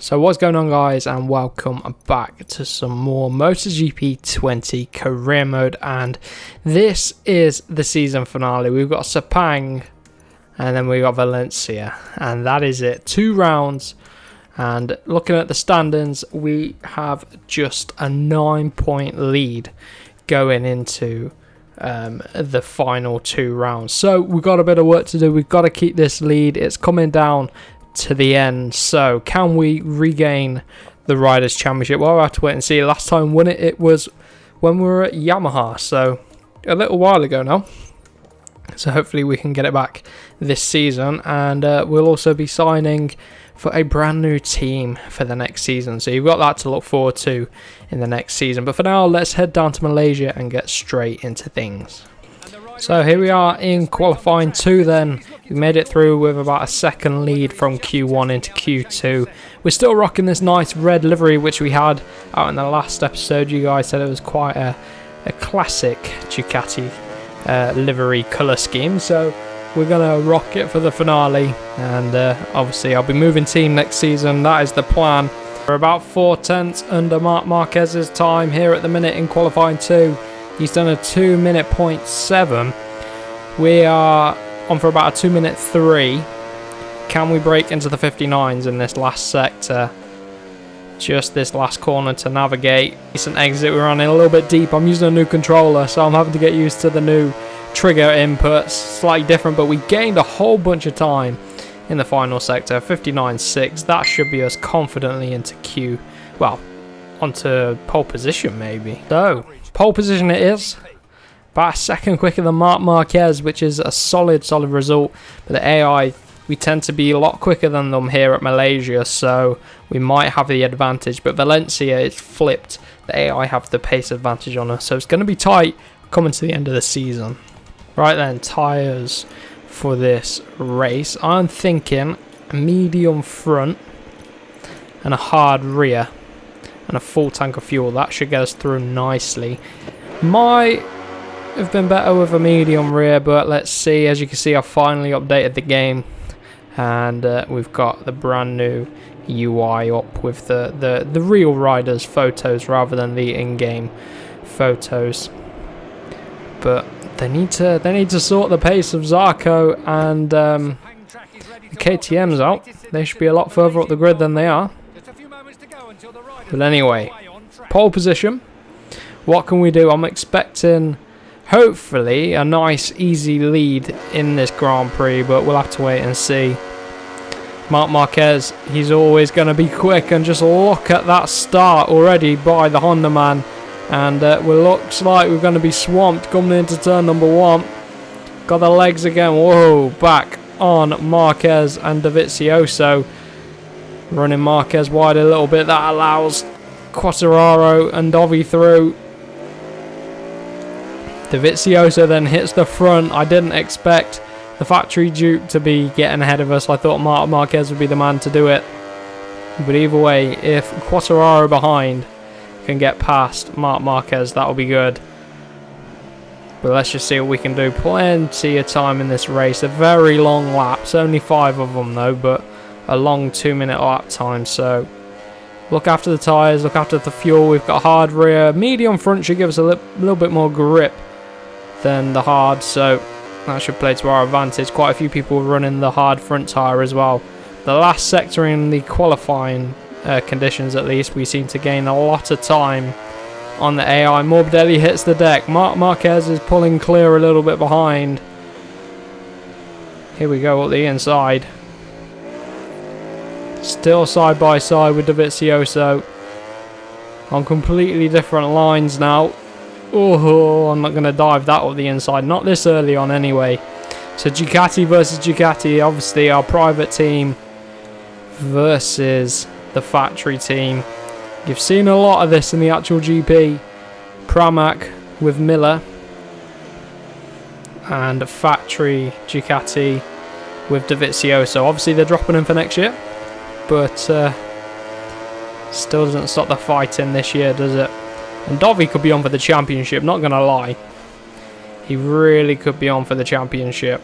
So what's going on, guys, and welcome back to some more MotoGP 20 career mode, and this is the season finale. We've got Sepang and then we got Valencia, and that is it. 2 rounds, and looking at the standings, we have just a 9-point lead going into the final 2 rounds. So we've got a bit of work to do. We've got to keep this lead. It's coming down to the end. So can we regain the Riders' Championship? Well, we'll have to wait and see. Last time won it was when we were at Yamaha, so a little while ago now. So hopefully we can get it back this season, and we'll also be signing for a brand new team for the next season, so you've got that to look forward to in the next season. But for now, let's head down to Malaysia and get straight into things. So here we are in qualifying 2 then. We made it through with about a second lead from Q1 into Q2. We're still rocking this nice red livery which we had out in the last episode. You guys said it was quite a classic Ducati livery colour scheme. So we're going to rock it for the finale, and obviously I'll be moving team next season. That is the plan. We're about 4/10 under Marquez's time here at the minute in qualifying 2. He's done a 2-minute 0.7. We are on for about a 2-minute 3. Can we break into the 59s in this last sector? Just this last corner to navigate. Decent exit. We're running a little bit deep. I'm using a new controller, so I'm having to get used to the new trigger inputs. Slightly different, but we gained a whole bunch of time in the final sector. 59.6. That should be us confidently into onto pole position maybe. So pole position it is. About a second quicker than Marquez, which is a solid result. But the AI, we tend to be a lot quicker than them here at Malaysia, so we might have the advantage. But Valencia is flipped. The AI have the pace advantage on us, so it's going to be tight coming to the end of the season. Right then, tyres for this race. I'm thinking a medium front and a hard rear and a full tank of fuel. That should get us through nicely. Might have been better with a medium rear, but let's see. As you can see, I finally updated the game, and we've got the brand new UI up with the real riders photos rather than the in-game photos. But they need to sort the pace of Zarco, and the KTM's out. They should be a lot further up the grid than they are. But anyway, pole position. What can we do? I'm expecting, hopefully, a nice, easy lead in this Grand Prix, but we'll have to wait and see. Marquez, he's always going to be quick, and just look at that start already by the Honda man. And it looks like we're going to be swamped coming into turn number 1. Got the legs again. Whoa, back on Marquez and Dovizioso. Running Marquez wide a little bit. That allows Quartararo and Dovi through. Dovizioso then hits the front. I didn't expect the factory Duke to be getting ahead of us. I thought Marquez would be the man to do it. But either way, if Quartararo behind can get past Marquez, that'll be good. But let's just see what we can do. Plenty of time in this race. A very long laps. Only 5 of them though, but a long 2-minute lap time. So look after the tyres, look after the fuel. We've got hard rear. Medium front should give us a little bit more grip than the hard, so that should play to our advantage. Quite a few people running the hard front tyre as well. The last sector in the qualifying conditions, at least, we seem to gain a lot of time on the AI. Morbidelli hits the deck. Marquez is pulling clear a little bit behind. Here we go up the inside. Still side by side with Dovizioso on completely different lines now. Oh, I'm not going to dive that up the inside. Not this early on anyway. So Ducati versus Ducati. Obviously our private team versus the factory team. You've seen a lot of this in the actual GP. Pramac with Miller. And factory Ducati with Dovizioso. Obviously they're dropping him for next year. But still doesn't stop the fighting this year, does it? And Dovi could be on for the championship, not going to lie. He really could be on for the championship.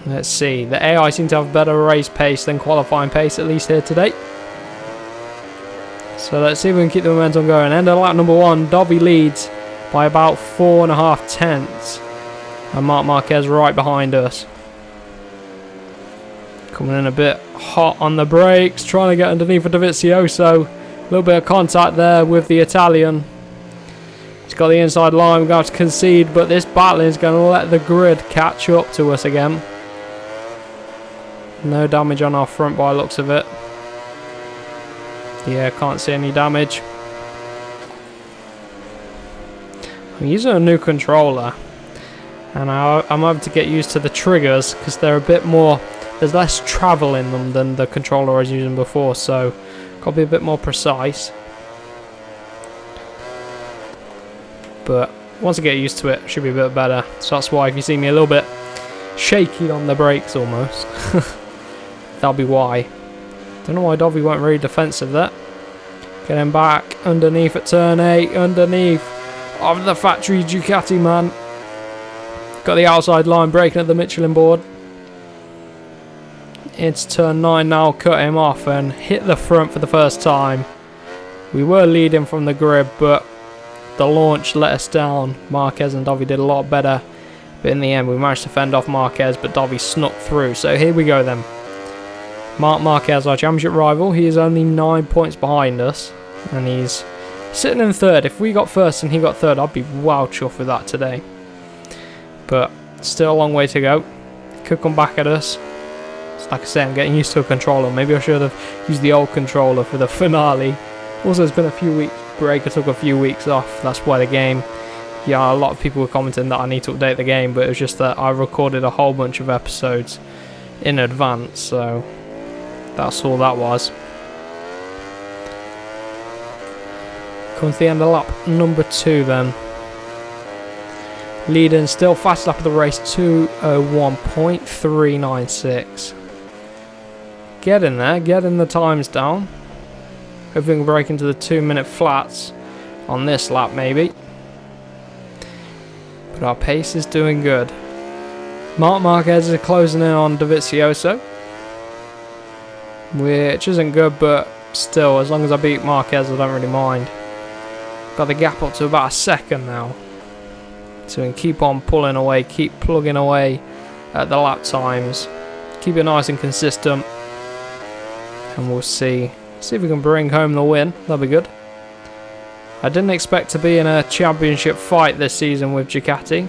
Let's see. The AI seem to have better race pace than qualifying pace, at least here today. So let's see if we can keep the momentum going. End of lap number 1. Dobby leads by about 4.5 tenths. And Marquez right behind us. Coming in a bit hot on the brakes. Trying to get underneath of Dovizioso. A little bit of contact there with the Italian. He's got the inside line. We're going to have to concede. But this battling is going to let the grid catch up to us again. No damage on our front by the looks of it. Yeah, can't see any damage. I'm using a new controller. And I'm having to get used to the triggers because they're a bit more, there's less travel in them than the controller I was using before, so got to be a bit more precise. But once I get used to it, it should be a bit better. So that's why if you see me a little bit shaky on the brakes almost, that'll be why. Don't know why Dovey went really defensive there. Getting back underneath at turn 8, underneath of the factory Ducati man. Got the outside line braking at the Michelin board. Into turn 9 now, cut him off and hit the front for the first time. We were leading from the grid, but the launch let us down. Marquez and Dovey did a lot better. But in the end, we managed to fend off Marquez, but Dovey snuck through. So here we go then. Marquez, our championship rival, he is only 9 points behind us. And he's sitting in third. If we got first and he got third, I'd be wow chuffed with that today. But still a long way to go. Could come back at us. It's like I say, I'm getting used to a controller. Maybe I should have used the old controller for the finale. Also, it's been a few weeks break. I took a few weeks off. That's why the game. Yeah, a lot of people were commenting that I need to update the game, but it was just that I recorded a whole bunch of episodes in advance, so that's all that was. Coming to the end of lap number 2 then. Leading still fast lap of the race, 2:01.396. Getting there, getting the times down. Hopefully we can break into the 2-minute flats on this lap maybe. But our pace is doing good. Marquez is closing in on Dovizioso, which isn't good, but still, as long as I beat Marquez I don't really mind. Got the gap up to about a second now. So we can keep on pulling away, keep plugging away at the lap times. Keep it nice and consistent. And we'll see if we can bring home the win. That'll be good. I didn't expect to be in a championship fight this season with Ducati.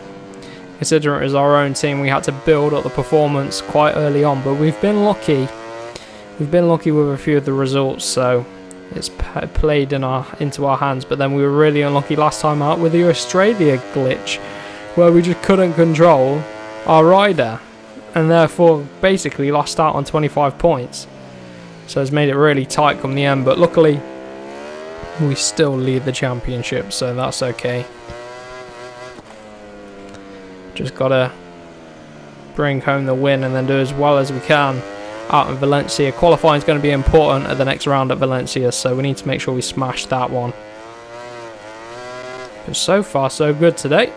Considering it was our own team, we had to build up the performance quite early on. But we've been lucky. We've been lucky with a few of the results, so it's played into our hands. But then we were really unlucky last time out with the Australia glitch, where we just couldn't control our rider, and therefore basically lost out on 25 points. So it's made it really tight come the end, but luckily we still lead the championship, so that's okay. Just gotta bring home the win and then do as well as we can out in Valencia. Qualifying is going to be important at the next round at Valencia, so we need to make sure we smash that one. But so far so good today.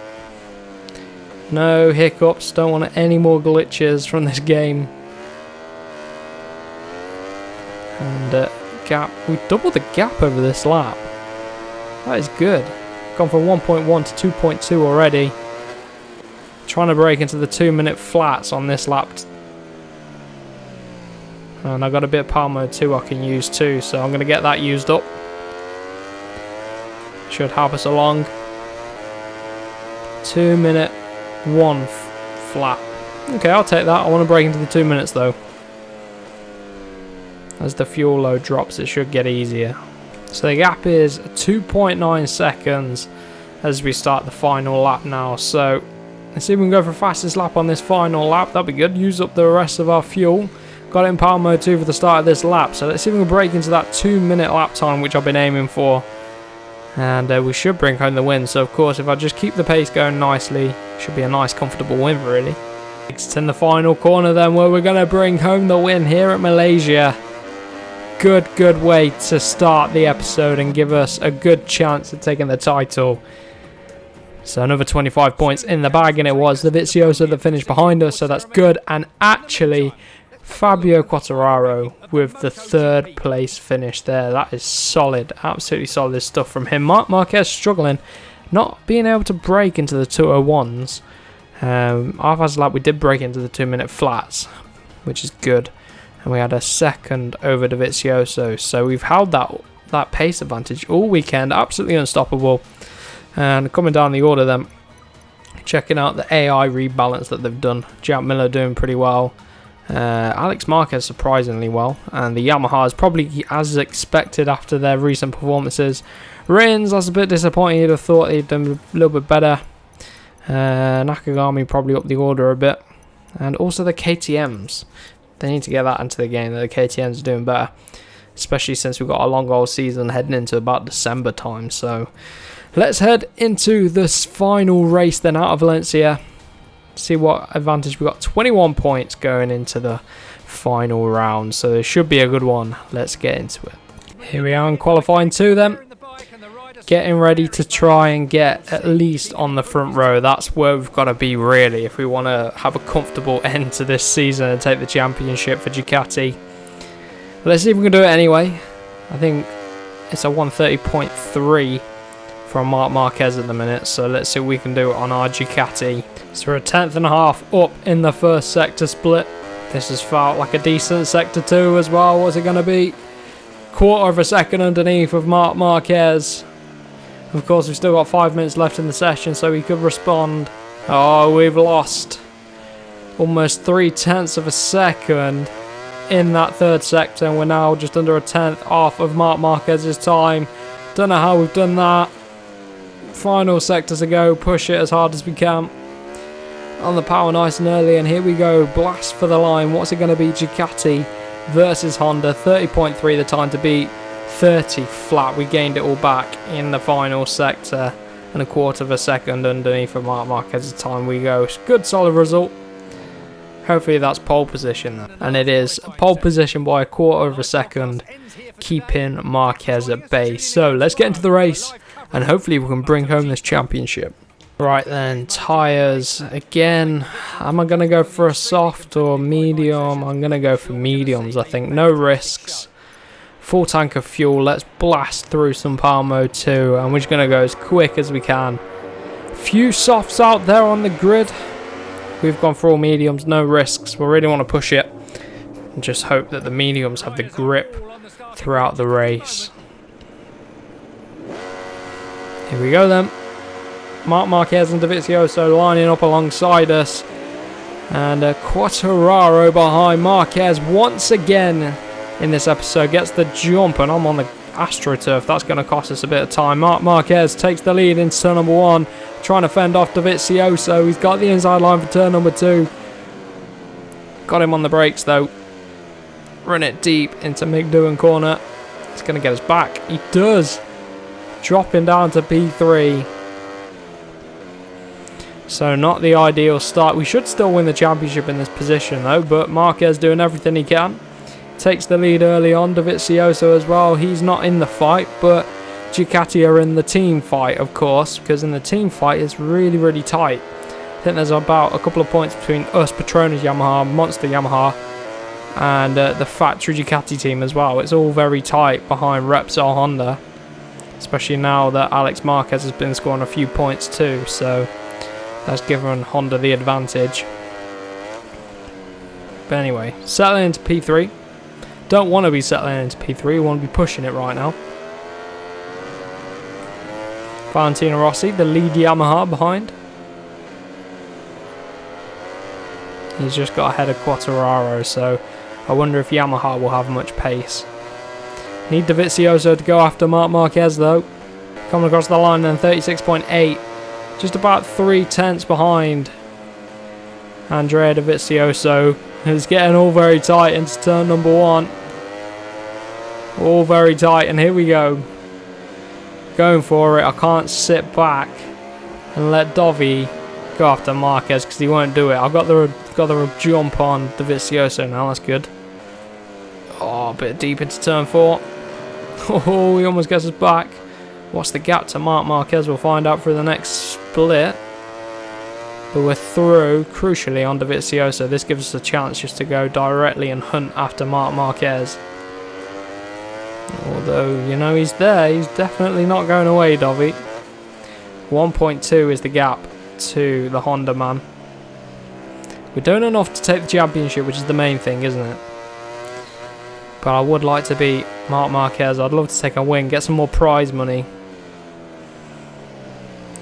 No hiccups, don't want any more glitches from this game. And gap, we doubled the gap over this lap. That is good. Gone from 1.1 to 2.2 already. Trying to break into the 2-minute flats on this lap. And I got a bit of power mode 2 I can use too, so I'm going to get that used up. Should help us along. 2-minute 1 flat. Okay, I'll take that. I want to break into the 2 minutes though. As the fuel load drops, it should get easier. So the gap is 2.9 seconds as we start the final lap now. So let's see if we can go for fastest lap on this final lap. That'd be good. Use up the rest of our fuel. Got it in power mode 2 for the start of this lap. So let's see if we can break into that 2-minute lap time, which I've been aiming for. And we should bring home the win. So of course, if I just keep the pace going nicely, should be a nice comfortable win really. It's in the final corner then, where we're going to bring home the win here at Malaysia. Good way to start the episode and give us a good chance at taking the title. So another 25 points in the bag, and it was the Vizioso that finished behind us, so that's good. And actually, Fabio Quartararo with the 3rd place finish there. That is solid, absolutely solid stuff from him. Marquez struggling, not being able to break into the 201s. Our first lap we did break into the 2-minute flats, which is good. And we had a 2nd over the Vizioso, so we've held that pace advantage all weekend, absolutely unstoppable. And coming down the order then, checking out the AI rebalance that they've done. Jack Miller doing pretty well. Alex Marquez surprisingly well. And the Yamaha is probably as expected after their recent performances. Rins, I was a bit disappointed. You'd have thought he'd done a little bit better. Nakagami probably up the order a bit. And also the KTMs. They need to get that into the game. The KTMs are doing better. Especially since we've got a long old season heading into about December time. So let's head into this final race then out of Valencia. See what advantage we got. 21 points going into the final round. So it should be a good one. Let's get into it. Here we are in qualifying 2 then. Getting ready to try and get at least on the front row. That's where we've got to be really if we want to have a comfortable end to this season and take the championship for Ducati. Let's see if we can do it anyway. I think it's a 130.3 from Marc Marquez at the minute, so let's see what we can do on our Ducati. So we're a 10th.5 up in the first sector split. This has felt like a decent sector 2 as well. What's it going to be? Quarter of a second underneath of Marc Marquez. Of course, we've still got 5 minutes left in the session, so he could respond. Oh, we've lost almost 0.3 of a second in that 3rd sector, and we're now just under a 10th off of Marc Marquez's time. Don't know how we've done that. Final sector to go. Push it as hard as we can on the power nice and early, and here we go. Blast for the line. What's it going to be? Ducati versus Honda. 30.3 the time to beat. 30 flat. We gained it all back in the final sector, and a quarter of a second underneath of Marc Marquez's time we go. Good solid result. Hopefully that's pole position, and it is pole position by a quarter of a second, keeping Marquez at bay. So let's get into the race, and hopefully we can bring home this championship. Right then, tyres again. Am I going to go for a soft or medium? I'm going to go for mediums, I think. No risks. Full tank of fuel. Let's blast through some power mode 2, and we're just going to go as quick as we can. Few softs out there on the grid. We've gone for all mediums, no risks. We really want to push it and just hope that the mediums have the grip throughout the race. Here we go then. Marc Marquez and Dovizioso lining up alongside us. And Quartararo behind Marquez once again in this episode. Gets the jump, and I'm on the AstroTurf. That's going to cost us a bit of time. Marc Marquez takes the lead into turn number 1. Trying to fend off Dovizioso. He's got the inside line for turn number 2. Got him on the brakes though. Run it deep into McDowan corner. He's going to get us back. He does. Dropping down to P3. So not the ideal start. We should still win the championship in this position though. But Marquez doing everything he can. Takes the lead early on. Dovizioso as well. He's not in the fight, but Ducati are in the team fight, of course, because in the team fight it's really, really tight. I think there's about a couple of points between us, Petronas Yamaha, Monster Yamaha, and the factory Ducati team as well. It's all very tight behind Repsol Honda, especially now that Alex Marquez has been scoring a few points too, so that's given Honda the advantage. But anyway, settling into P3. Don't want to be settling into P3, we want to be pushing it right now. Valentino Rossi, the lead Yamaha behind. He's just got ahead of Quartararo, so I wonder if Yamaha will have much pace. Need Dovizioso to go after Marc Marquez though. Coming across the line then, 36.8. Just about 0.3 behind Andrea Dovizioso. It's getting all very tight into turn number 1. All very tight, and here we go. Going for it. I can't sit back and let Dovi go after Marquez because he won't do it. I've got the jump on Dovizioso now. That's good. Oh, a bit deep into turn 4. Oh, he almost gets us back. What's the gap to Marc Marquez? We'll find out for the next split. But we're through, crucially, on Dovizioso. This gives us a chance just to go directly and hunt after Marquez. Although, you know, he's there. He's definitely not going away, Dovi. 1.2 is the gap to the Honda man. We're doing enough to take the championship, which is the main thing, isn't it? But I would like to beat Marquez. I'd love to take a win, get some more prize money.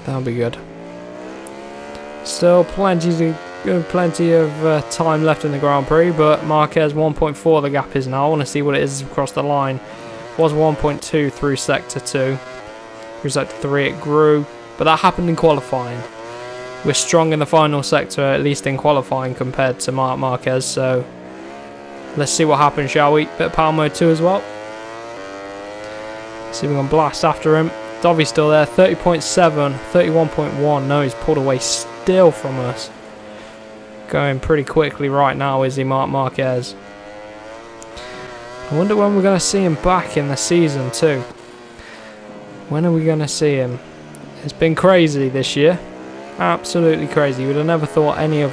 That would be good. Still plenty of time left in the Grand Prix, but Marquez 1.4 the gap is now. I want to see what it is across the line. It was 1.2 through Sector 2. Through Sector 3 it grew, but that happened in qualifying. We're strong in the final sector, at least in qualifying, compared to Marquez, so let's see what happens, shall we? Bit of power mode 2 as well. See if we can blast after him. Dovi's still there, 30.7, 31.1. No, he's pulled away still from us. Going pretty quickly right now, is he, Marquez? I wonder when we're going to see him back in the season too. When are we going to see him? It's been crazy this year. Absolutely crazy. We'd have never thought any of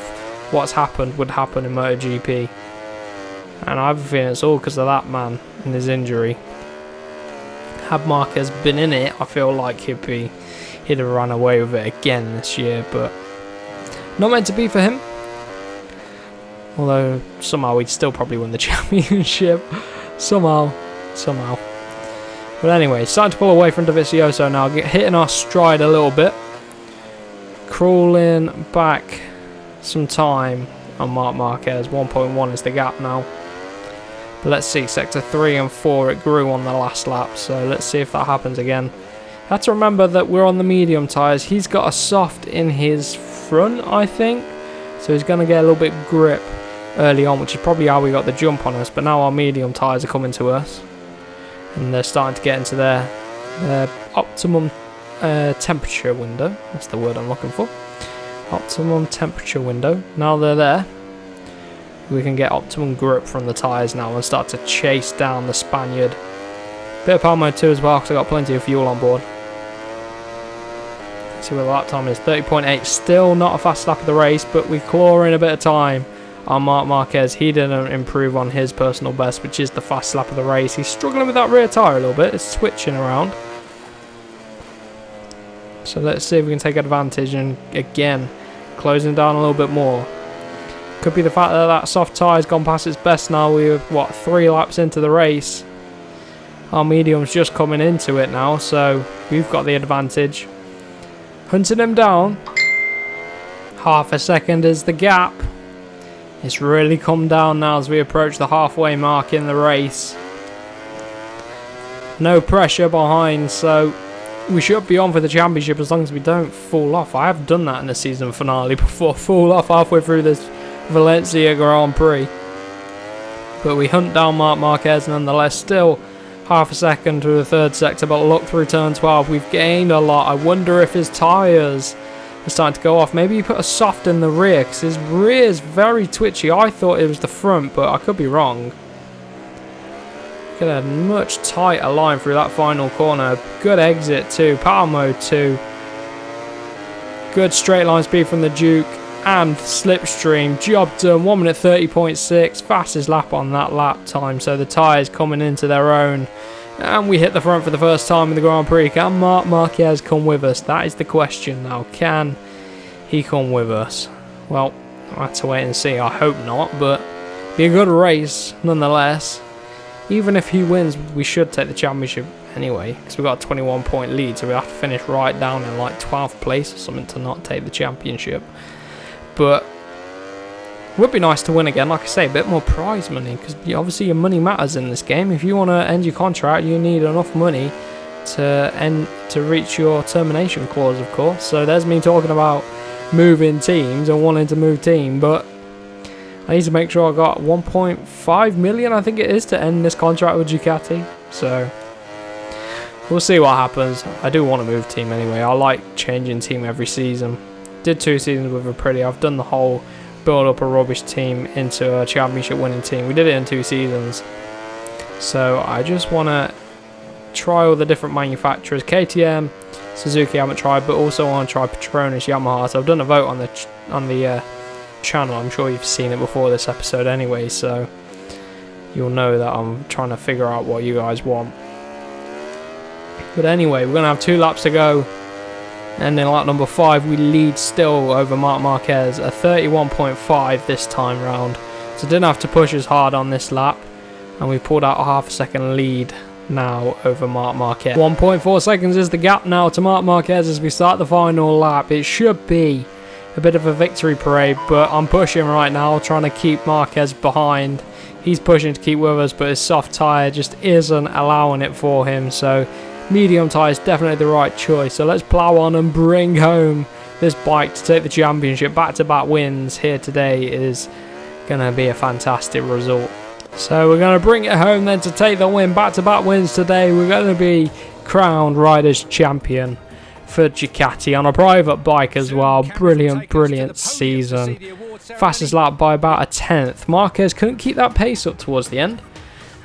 what's happened would happen in MotoGP. And I have a feeling it's all because of that man and his injury. Had Marquez been in it, I feel like he'd have run away with it again this year, but not meant to be for him. Although somehow he'd still probably win the championship. Somehow. But anyway, starting to pull away from Dovizioso now, hitting our stride a little bit. Crawling back some time on Marquez. 1.1 is the gap now. But let's see, Sector 3 and 4, it grew on the last lap, so let's see if that happens again. Have to remember that we're on the medium tyres. He's got a soft in his front, I think, so he's going to get a little bit grip early on, which is probably how we got the jump on us. But now our medium tyres are coming to us, and they're starting to get into their optimum temperature window. That's the word I'm looking for. Optimum temperature window. Now they're there, we can get optimum grip from the tyres now and start to chase down the Spaniard. Bit of power mode 2 as well, because I've got plenty of fuel on board. Let's see what the lap time is. 30.8. Still not a fast lap of the race, but we claw in a bit of time on Marquez. He didn't improve on his personal best, which is the fast lap of the race. He's struggling with that rear tyre a little bit. It's switching around. So let's see if we can take advantage and, again, closing down a little bit more. Could be the fact that that soft tyre's gone past its best now. We're, 3 laps into the race. Our medium's just coming into it now, so we've got the advantage. Hunting him down. Half a second is the gap. It's really come down now as we approach the halfway mark in the race. No pressure behind, so we should be on for the championship as long as we don't fall off. I have done that in the season finale before. Fall off halfway through this Valencia Grand Prix. But we hunt down Marquez nonetheless. Still half a second to the third sector, but look through turn 12. We've gained a lot. I wonder if his tyres are starting to go off. Maybe he put a soft in the rear, because his rear is very twitchy. I thought it was the front, but I could be wrong. Get a much tighter line through that final corner. Good exit too. Power mode 2. Good straight line speed from the Duke. And slipstream, job done. 1 minute 30.6, fastest lap on that lap time. So the tyres coming into their own, and we hit the front for the first time in the Grand Prix. Can Marquez come with us? That is the question now. Can he come with us? Well, I'll have to wait and see. I hope not, but be a good race nonetheless. Even if he wins, we should take the championship anyway, because we've got a 21-point lead, so we have to finish right down in like 12th place or something to not take the championship. But it would be nice to win again. Like I say, a bit more prize money, because obviously your money matters in this game. If you want to end your contract, you need enough money to reach your termination clause, of course. So there's me talking about moving teams and wanting to move team, but I need to make sure I got 1.5 million, I think it is, to end this contract with Ducati. So we'll see what happens. I do want to move team anyway. I like changing team every season. Did 2 seasons with Aprilia. I've done the whole build up a rubbish team into a championship winning team. We did it in 2 seasons. So I just want to try all the different manufacturers. KTM Suzuki I haven't tried, but also I want to try Petronas Yamaha. So I've done a vote on the channel. I'm sure you've seen it before this episode anyway, so you'll know that I'm trying to figure out what you guys want. But anyway, we're going to have 2 laps to go, and in lap number 5 we lead still over Marc Marquez, a 31.5 this time round. So didn't have to push as hard on this lap, and we pulled out a half a second lead now over Marc Marquez. 1.4 seconds is the gap now to Marc Marquez as we start the final lap. It should be a bit of a victory parade, but I'm pushing right now, trying to keep Marquez behind. He's pushing to keep with us, but his soft tyre just isn't allowing it for him, so medium tyre is definitely the right choice. So let's plough on and bring home this bike to take the championship. Back-to-back wins here today is going to be a fantastic result. So we're going to bring it home then to take the win. Back-to-back wins today. We're going to be crowned Riders Champion for Ducati on a private bike as well. Brilliant season. Fastest lap by about a 10th. Marquez couldn't keep that pace up towards the end,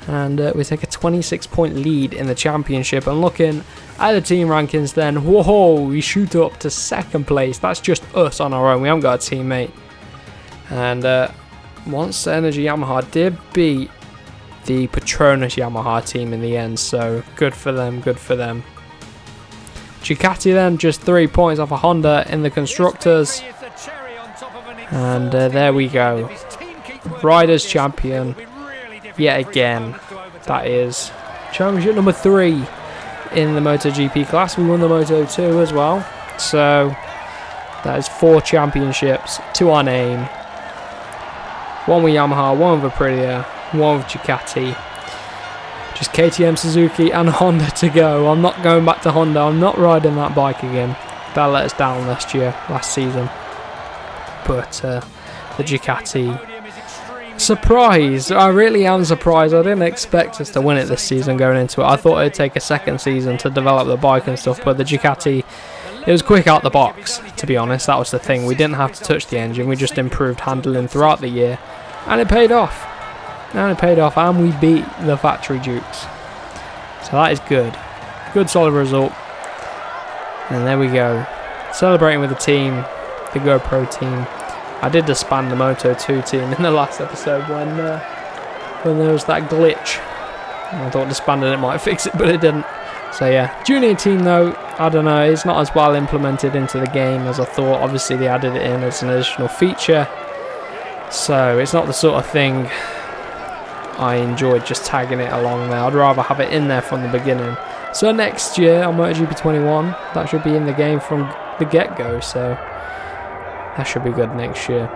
and we take a 26-point lead in the championship. And looking at the team rankings then, whoa, we shoot up to 2nd place. That's just us on our own. We haven't got a teammate. And Monster Energy Yamaha did beat the Petronas Yamaha team in the end, so good for them. Ducati then just 3 points off a Honda in the constructors, and there we go, Riders Champion yet again. That is championship number 3 in the MotoGP class. We won the Moto2 as well, so that is 4 championships to our name. 1 with Yamaha, 1 with Aprilia, 1 with Ducati. Just KTM, Suzuki and Honda to go. I'm not going back to Honda. I'm not riding that bike again. That let us down last season. But the Ducati, surprise. I really am surprised. I didn't expect us to win it this season going into it. I thought it'd take a 2nd season to develop the bike and stuff, but the Ducati, it was quick out the box, to be honest. That was the thing. We didn't have to touch the engine. We just improved handling throughout the year, and it paid off. And we beat the factory Dukes. So that is good. Good solid result. And there we go. Celebrating with the team, the GoPro team. I did disband the Moto2 team in the last episode when there was that glitch. I thought disbanding it might fix it, but it didn't. So yeah, junior team though, I don't know, it's not as well implemented into the game as I thought. Obviously they added it in as an additional feature, so it's not the sort of thing I enjoyed just tagging it along there. I'd rather have it in there from the beginning. So next year on MotoGP 21, that should be in the game from the get-go, so that should be good next year.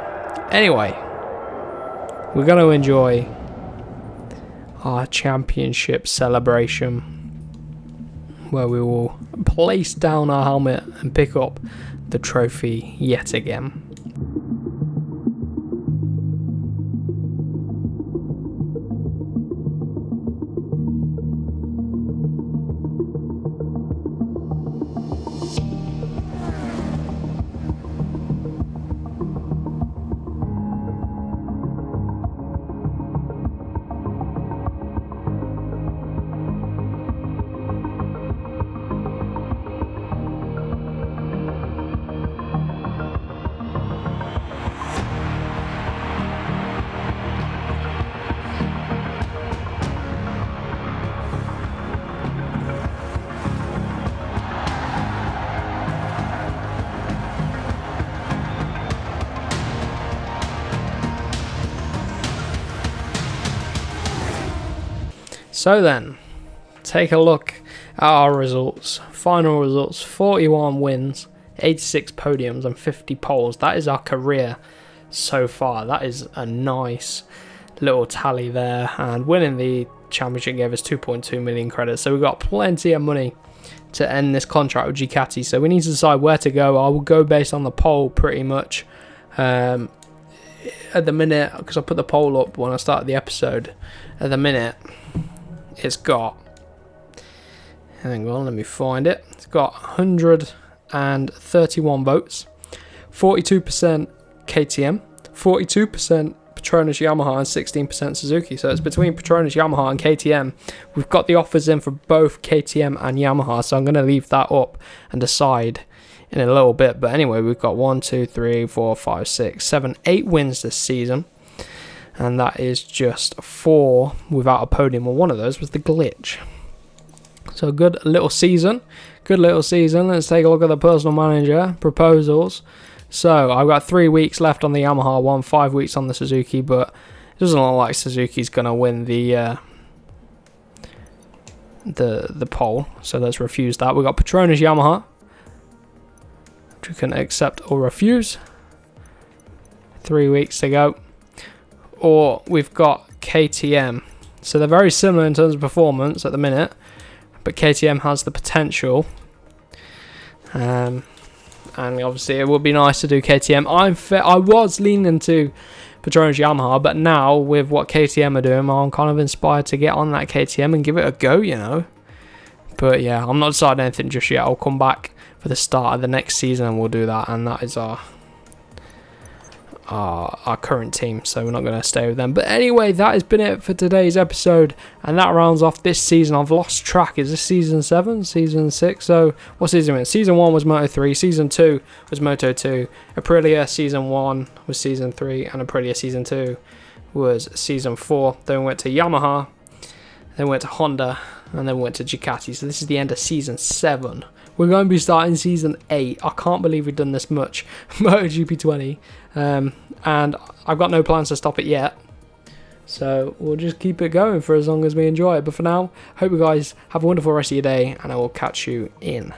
Anyway, we're going to enjoy our championship celebration, where we will place down our helmet and pick up the trophy yet again. So then, take a look at our results. Final results: 41 wins, 86 podiums and 50 poles. That is our career so far. That is a nice little tally there, and winning the championship gave us 2.2 million credits, so we've got plenty of money to end this contract with Ducati. So we need to decide where to go. I will go based on the pole pretty much at the minute, because I put the poll up when I started the episode. At the minute it's got, hang on, let me find it. It's got 131 votes, 42% KTM, 42% Petronas Yamaha and 16% Suzuki. So it's between Petronas Yamaha and KTM. We've got the offers in for both KTM and Yamaha, so I'm going to leave that up and decide in a little bit. But anyway, we've got 1, 2, 3, 4, 5, 6, 7, 8 wins this season. And that is just 4 without a podium. Well, one of those was the glitch. So good little season. Good little season. Let's take a look at the personal manager proposals. So I've got 3 weeks left on the Yamaha one, 5 weeks on the Suzuki, but it doesn't look like Suzuki's going to win the pole. So let's refuse that. We've got Petronas Yamaha, which we can accept or refuse. 3 weeks to go. Or we've got KTM. So they're very similar in terms of performance at the minute, but KTM has the potential. And obviously it would be nice to do KTM. I was leaning to Petronas Yamaha, but now with what KTM are doing, I'm kind of inspired to get on that KTM and give it a go, you know. But yeah, I'm not deciding anything just yet. I'll come back for the start of the next season and we'll do that, and that is our current team, so we're not going to stay with them. But anyway, that has been it for today's episode, and that rounds off this season. I've lost track. Is this season 7, season 6? So what season is it? Season 1 was Moto 3, season 2 was Moto 2, Aprilia season 1 was season 3, and Aprilia season 2 was season 4. Then we went to Yamaha, then we went to Honda, and then we went to Ducati. So this is the end of season 7. We're going to be starting season 8. I can't believe we've done this much MotoGP 20. And I've got no plans to stop it yet. So we'll just keep it going for as long as we enjoy it. But for now, hope you guys have a wonderful rest of your day, and I will catch you in